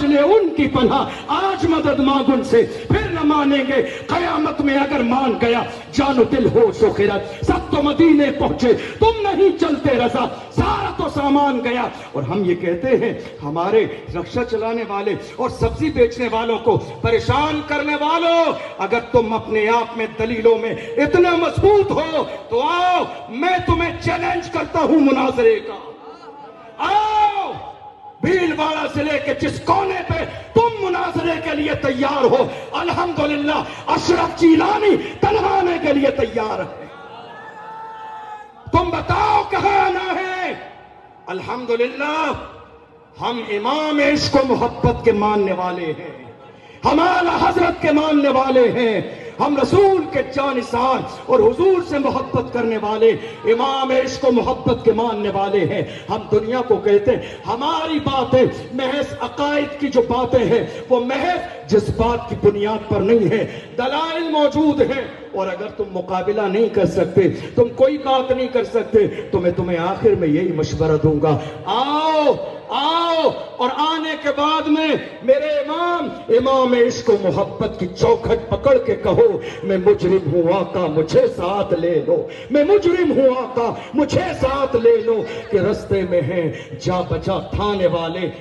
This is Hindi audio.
आज ले उनकी पनाह, आज मदद मांग उनसे, फिर न मानेंगे कयामत में अगर मान गया जानो दिल हो सो खिरत। सब तो मदीने पहुंचे, तुम नहीं चलते रजा, सारा तो सामान गया। और हम ये कहते हैं हमारे रक्षा चलाने वाले और सब्जी बेचने वालों को परेशान करने वालों, अगर तुम अपने आप में दलीलों में इतने मजबूत हो तो आओ, मैं तुम्हें चैलेंज करता हूं मुनाजरे का। आओ, भीलवाड़ा से लेकर जिस कोने पे तुम मुनाजरे के लिए तैयार हो, अल्हम्दुलिल्लाह अशरफ जीलानी तन्हा आने के लिए तैयार है। तुम बताओ कहां आना है? अल्हम्दुलिल्लाह हम इमाम इश्क मोहब्बत के मानने वाले हैं, हम आला हजरत के मानने वाले हैं, हम रसूल के जानिसार और हुजूर से मोहब्बत करने वाले, इमाम इश्क मोहब्बत के मानने वाले हैं। हम दुनिया को कहते हैं हमारी बातें महज अकायद की जो बातें हैं वो महज जिस बात की बुनियाद पर नहीं है, दलाइल मौजूद हैं। और अगर तुम मुकाबिला नहीं कर सकते, तुम कोई बात नहीं कर सकते, तो मैं तुम्हें आखिर में यही मशवरा दूंगा, आओ आओ और आने के बाद में मेरे इमाम इश्क मोहब्बत की चौखट पकड़ के कहो, मैं मुजरिम हूं आका मुझे साथ ले लो, मैं मुजरिम हूं आका मुझे साथ ले लो, कि रस्ते में हैं जा बचा थाने वाले।